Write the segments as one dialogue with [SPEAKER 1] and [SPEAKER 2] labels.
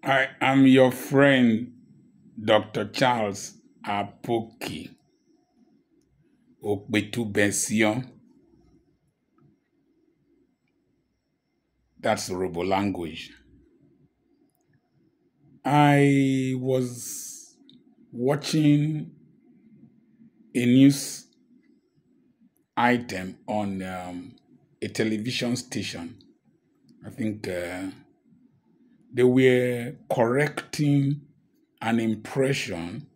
[SPEAKER 1] I am your friend, Dr. Charles Apoki, Okbetubension. That's Robo language. I was watching a news item on a television station. I think they were correcting an impression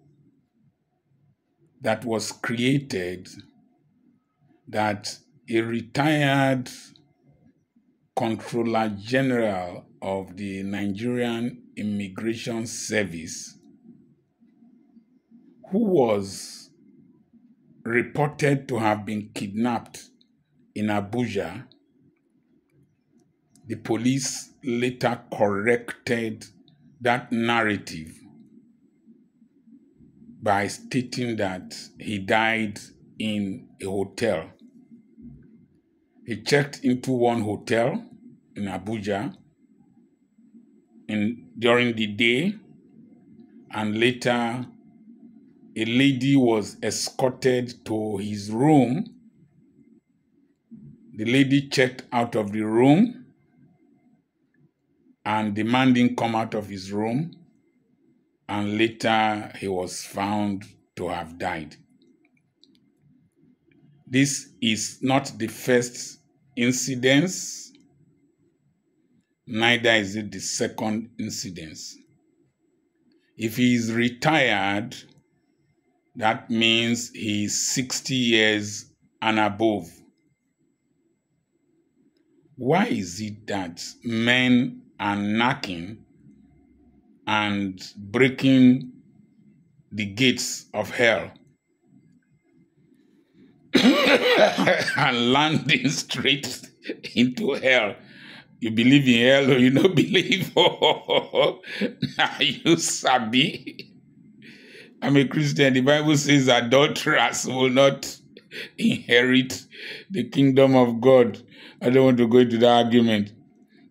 [SPEAKER 1] that was created that a retired Controller General of the Nigerian Immigration Service, who was reported to have been kidnapped in Abuja, the police later corrected that narrative by stating that he died in a hotel. He checked into one hotel in Abuja during the day, and later a lady was escorted to his room. The lady checked out of the room, and the man didn't come out of his room, and later he was found to have died. This is not the first incidence, neither is it the second incidence. If he is retired, that means he is 60 years and above. Why is it that men are knocking and breaking the gates of hell and landing straight into hell? You believe in hell or you don't believe? Now you sabi. I'm a Christian. The Bible says adulterers will not inherit the kingdom of God. I don't want to go into the argument.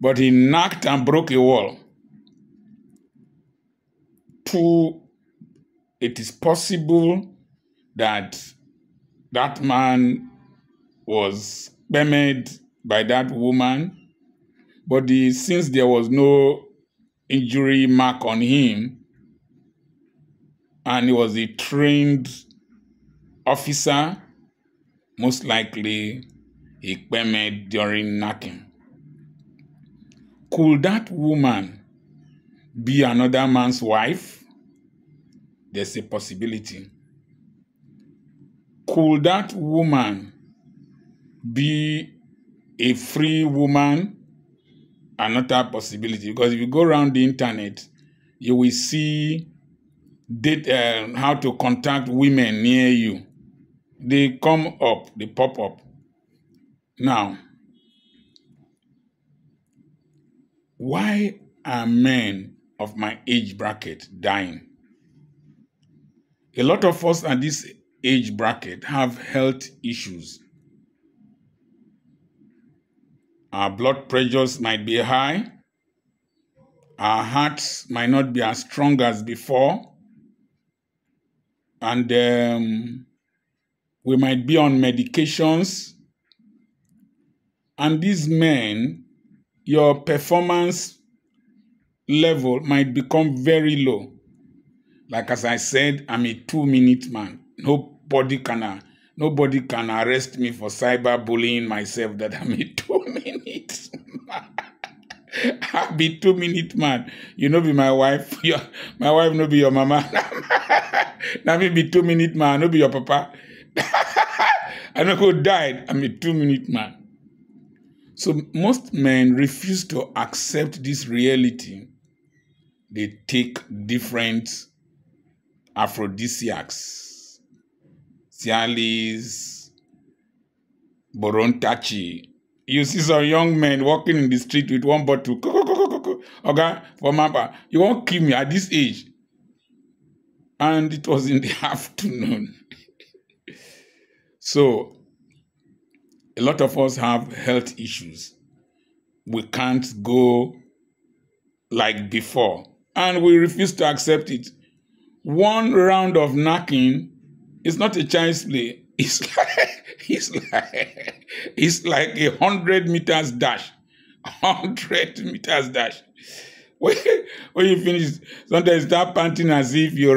[SPEAKER 1] But he knocked and broke a wall. It is possible that that man was beheaded by that woman, but since there was no injury mark on him, and he was a trained officer, most likely he beheaded during knocking. Could that woman be another man's wife? There's a possibility. Could that woman be a free woman? Another possibility. Because if you go around the internet, you will see how to contact women near you. They come up, they pop up. Now, why are men of my age bracket dying? A lot of us at this age bracket have health issues. Our blood pressures might be high. Our hearts might not be as strong as before. And we might be on medications. And these men, your performance level might become very low. Like as I said, I'm a 2-minute man. Nobody can arrest me for cyberbullying myself that I'm a 2-minute man. I'll be 2-minute man. You know, be my wife. My wife no be your mama. Now me be 2-minute man. No be your papa. I know who died. I'm a 2-minute man. So most men refuse to accept this reality. They take different aphrodisiacs, Cialis, Borontachi. You see some young men walking in the street with one bottle. Okay, for mama, you won't kill me at this age. And it was in the afternoon. So, a lot of us have health issues. We can't go like before. and we refuse to accept it. One round of knocking is not a child's play. It's like 100 meters dash. 100 meters dash. When you finish, sometimes you start panting as if you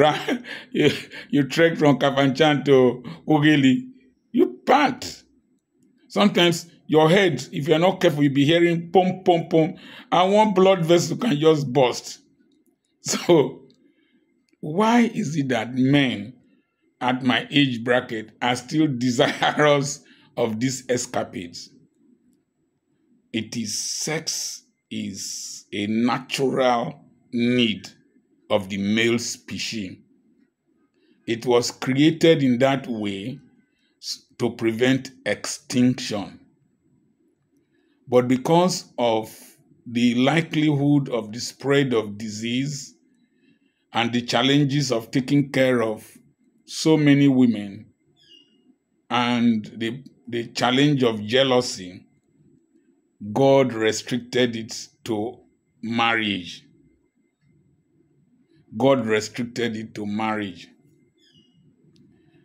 [SPEAKER 1] trek from Kafanchan to Ogeli. You pant. Sometimes your head, if you're not careful, you'll be hearing pum, pum, pum, and one blood vessel can just burst. So, why is it that men at my age bracket are still desirous of these escapades? Sex is a natural need of the male species. It was created in that way to prevent extinction. But because of the likelihood of the spread of disease and the challenges of taking care of so many women and the challenge of jealousy, God restricted it to marriage. God restricted it to marriage.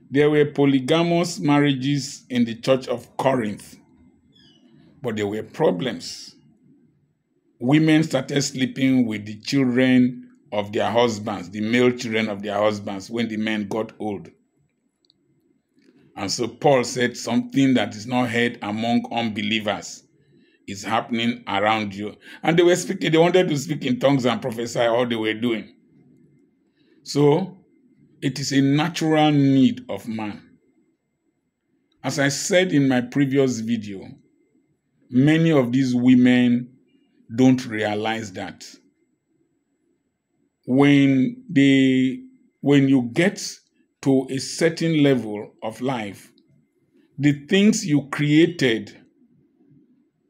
[SPEAKER 1] There were polygamous marriages in the church of Corinth, but there were problems. Women started sleeping with the children of their husbands, the male children of their husbands, when the men got old. And so Paul said, something that is not heard among unbelievers is happening around you. And they were speaking, they wanted to speak in tongues and prophesy all they were doing. So, it is a natural need of man. As I said in my previous video, many of these women don't realize that. When you get to a certain level of life, the things you created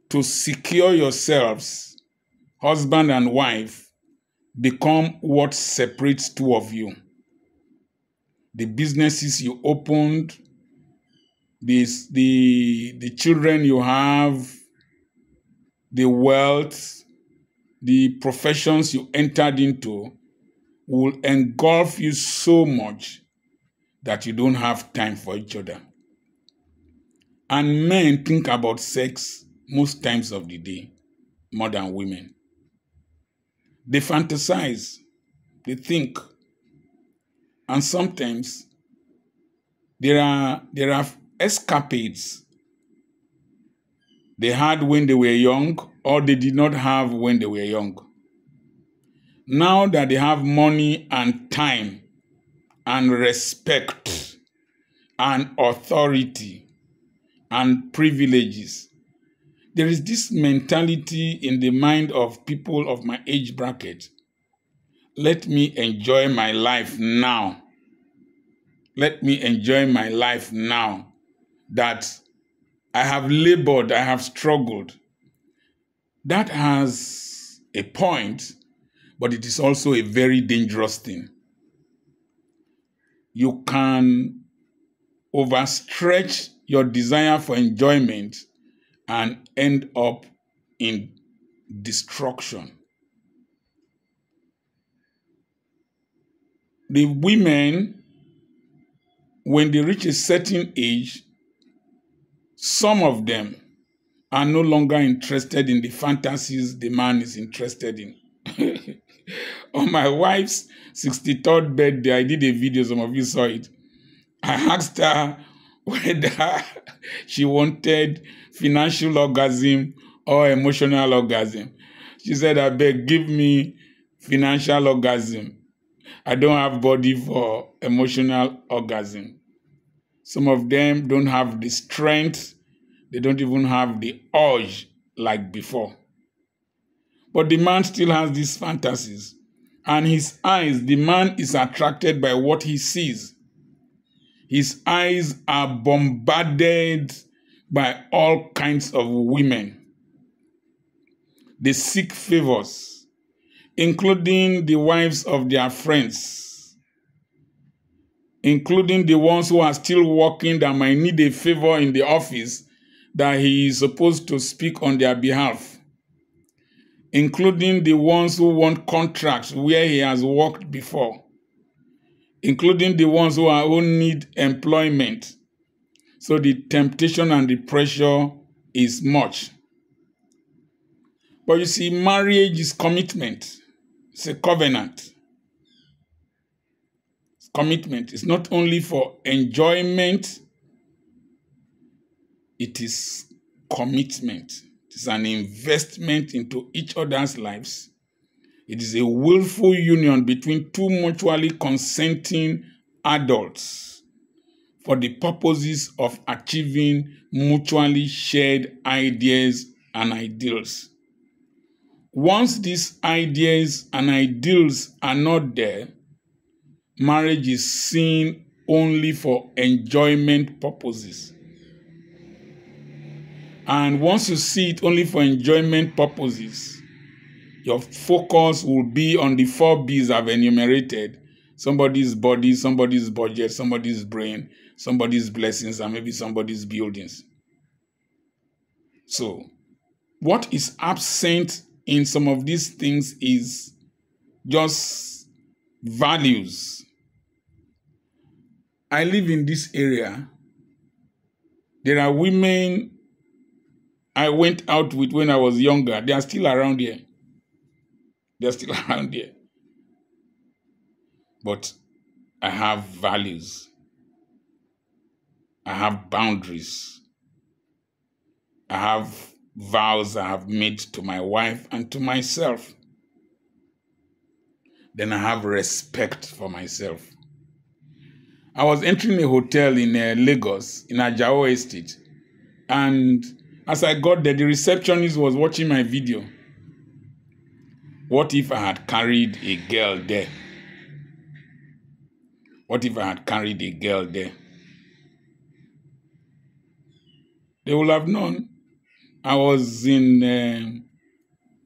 [SPEAKER 1] to secure yourselves, husband and wife, become what separates two of you. The businesses you opened, the children you have, the wealth, the professions you entered into will engulf you so much that you don't have time for each other. And men think about sex most times of the day, more than women. They fantasize, they think, and sometimes there are escapades they had when they were young or they did not have when they were young. Now that they have money and time and respect and authority and privileges, there is this mentality in the mind of people of my age bracket. Let me enjoy my life now. Let me enjoy my life now that I have labored, I have struggled. That has a point, but it is also a very dangerous thing. You can overstretch your desire for enjoyment and end up in destruction. The women, when they reach a certain age, some of them are no longer interested in the fantasies the man is interested in. On my wife's 63rd birthday, I did a video, some of you saw it. I asked her whether she wanted financial orgasm or emotional orgasm. She said, I beg, give me financial orgasm. I don't have body for emotional orgasm. Some of them don't have the strength. They don't even have the urge like before. But the man still has these fantasies. And his eyes, the man is attracted by what he sees. His eyes are bombarded by all kinds of women. They seek favors, including the wives of their friends, including the ones who are still working that might need a favor in the office that he is supposed to speak on their behalf. including the ones who want contracts where he has worked before, including the ones who need employment. So the temptation and the pressure is much. But you see, marriage is commitment. It's a covenant. It's commitment. It's not only for enjoyment, it is commitment. It is an investment into each other's lives. It is a willful union between two mutually consenting adults for the purposes of achieving mutually shared ideas and ideals. Once these ideas and ideals are not there, marriage is seen only for enjoyment purposes. And once you see it only for enjoyment purposes, your focus will be on the 4 B's I've enumerated: somebody's body, somebody's budget, somebody's brain, somebody's blessings, and maybe somebody's buildings. So, what is absent in some of these things is just values. I live in this area. There are women I went out with when I was younger. They are still around here. They're still around here. But I have values. I have boundaries. I have vows I have made to my wife and to myself. Then I have respect for myself. I was entering a hotel in Lagos, in Ajao Estate. And as I got there, the receptionist was watching my video. What if I had carried a girl there? What if I had carried a girl there? They would have known. I was in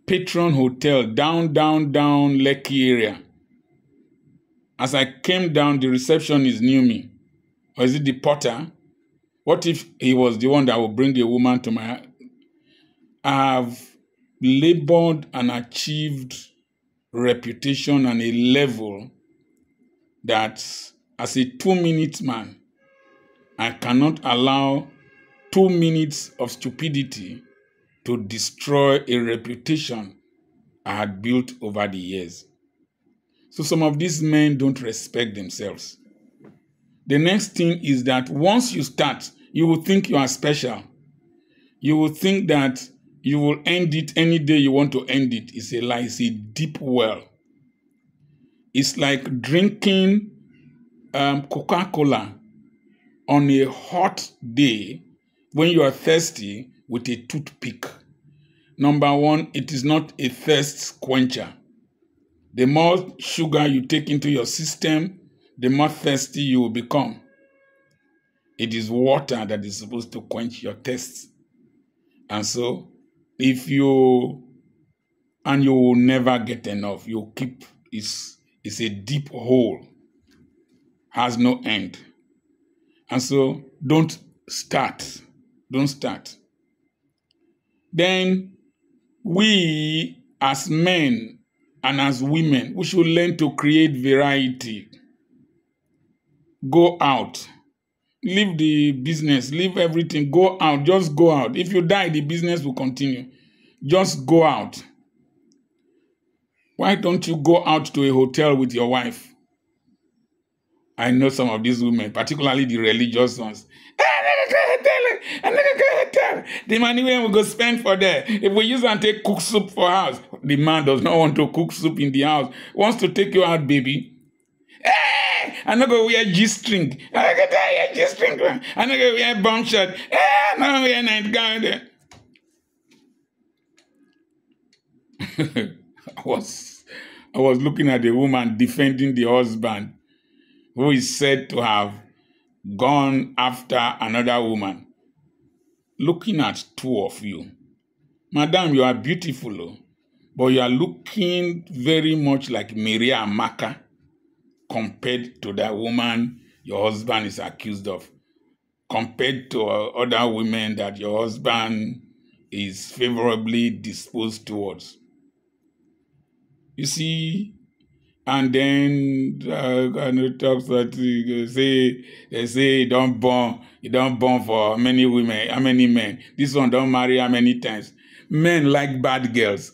[SPEAKER 1] Patron Hotel, down Lekki area. As I came down, the receptionist knew me. Or is it the porter? What if he was the one that would bring the woman to my... I have labored and achieved reputation and a level that as a 2-minute man, I cannot allow 2 minutes of stupidity to destroy a reputation I had built over the years. So some of these men don't respect themselves. The next thing is that once you start, you will think you are special. You will think that you will end it any day you want to end it. It's a lie. It's a deep well. It's like drinking Coca-Cola on a hot day when you are thirsty with a toothpick. Number one, it is not a thirst quencher. The more sugar you take into your system, the more thirsty you will become. It is water that is supposed to quench your thirst. And so, you will never get enough. You keep, it's a deep hole, has no end. And so, don't start. Don't start. Then, we as men and as women, we should learn to create variety. Go out. Leave the business. Leave everything. Go out. Just go out. If you die, the business will continue. Just go out. Why don't you go out to a hotel with your wife? I know some of these women, particularly the religious ones. The money we will go spend for there. If we use and take cook soup for house, the man does not want to cook soup in the house. Wants to take you out, baby. I'm not going to wear G-string. I'm not going to wear G-string. I'm not going to wear bomb shirt. I'm not going to wear nightgown. I was looking at a woman defending the husband who is said to have gone after another woman. Looking at 2 of you. Madam, you are beautiful, but you are looking very much like Maria Amaka compared to that woman your husband is accused of, compared to other women that your husband is favorably disposed towards. You see, and then talks that they say you don't born for how many women, how many men. This one don't marry how many times. Men like bad girls.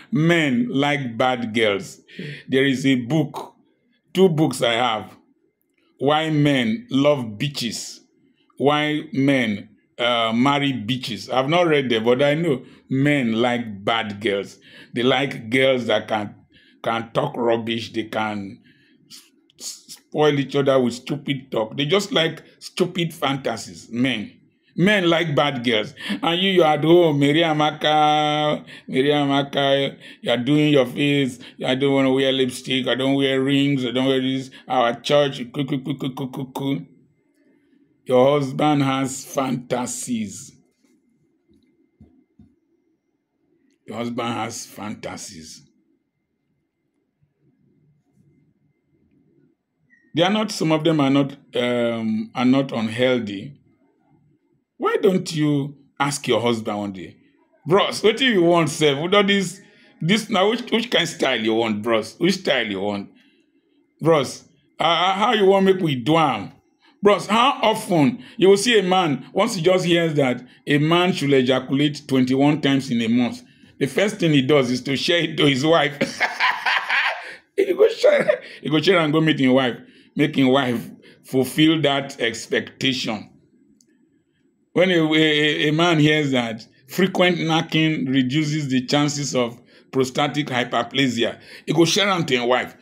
[SPEAKER 1] Men like bad girls. There is a book, 2 books I have. Why men love beaches. Why men marry bitches. I've not read them, but I know men like bad girls. They like girls that can talk rubbish. They can spoil each other with stupid talk. They just like stupid fantasies. Men like bad girls. And you are at home, Mary Amaka, you are doing your face. I don't want to wear lipstick. I don't wear rings. I don't wear this. Our church, Your husband has fantasies. Your husband has fantasies. They are not. Some of them are not unhealthy. Why don't you ask your husband one day, bros? What do you want, sir? With all this now, which kind of style you want, bros? Which style you want, bros? How you want make we do am? Bros, how often you will see a man, once he just hears that a man should ejaculate 21 times in a month, the first thing he does is to share it to his wife. He go share and go meet his wife, make his wife fulfill that expectation. When a man hears that frequent knacking reduces the chances of prostatic hyperplasia, he go share am to his wife.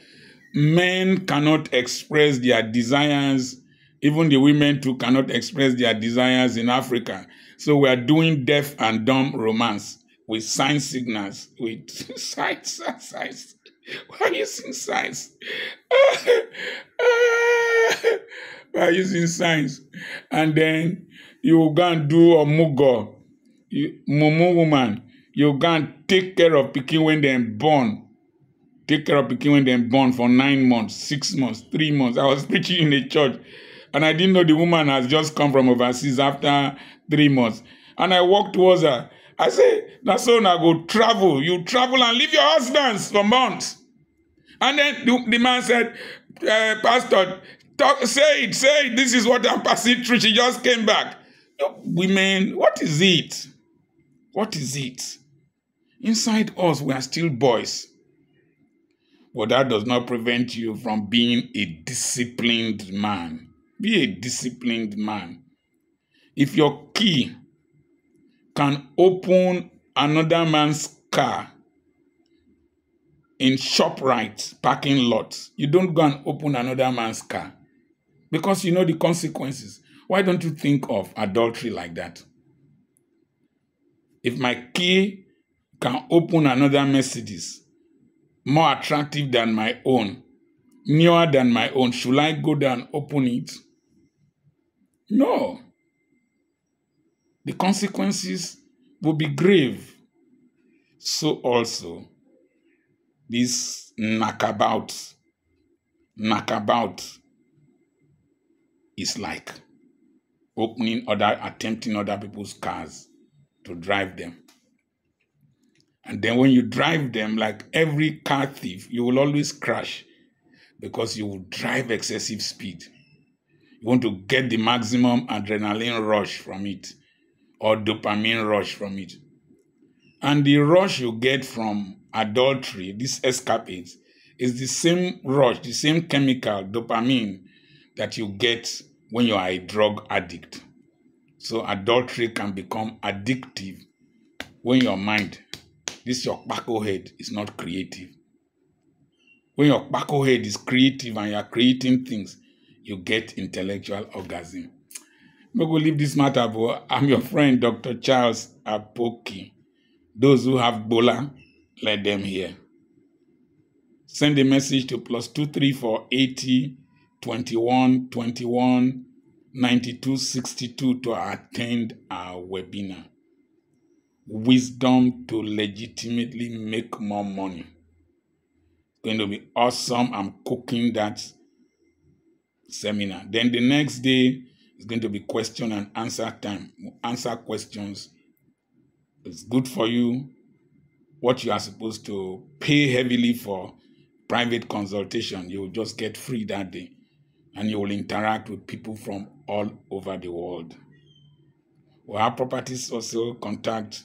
[SPEAKER 1] Men cannot express their desires. Even the women too cannot express their desires in Africa. So we are doing deaf and dumb romance with sign signals, with signs. Why are you using signs? We are using signs. And then you go and do a mugo, mumu woman. You go and take care of pikin when they're born. Take care of pikin when they're born for 9 months, 6 months, 3 months. I was preaching in a church, and I didn't know the woman has just come from overseas after 3 months. And I walked towards her. I said, that's so now go travel. You travel and leave your husbands for months. And then the man said, Pastor, say it. This is what I'm passing through. She just came back. Women, what is it? What is it? Inside us, we are still boys. But that does not prevent you from being a disciplined man. Be a disciplined man. If your key can open another man's car in ShopRite parking lot, you don't go and open another man's car because you know the consequences. Why don't you think of adultery like that? If my key can open another Mercedes, more attractive than my own, newer than my own, should I go down and open it? No. The consequences will be grave. So also, this knackabout is like attempting other people's cars to drive them. And then when you drive them, like every car thief, you will always crash because you will drive excessive speed. You want to get the maximum adrenaline rush from it or dopamine rush from it. And the rush you get from adultery, these escapades, is the same rush, the same chemical, dopamine, that you get when you are a drug addict. So adultery can become addictive when your mind, your kpako head, is not creative. When your kpako head is creative and you are creating things, you get intellectual orgasm. I'm going to leave this matter, but I'm your friend, Dr. Charles Apoki. Those who have Bola, let them hear. Send a message to +234 80 21 21 92 62 to attend our webinar. Wisdom to legitimately make more money. It's going to be awesome. I'm cooking that seminar. Then the next day is going to be question and answer time. We'll answer questions It's good for you. What you are supposed to pay heavily for private consultation, you will just get free that day. And you will interact with people from all over the world. For our properties also, contact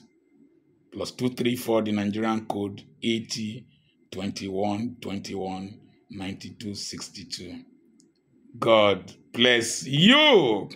[SPEAKER 1] +234, the Nigerian code 80 21 21 92 62. God bless you.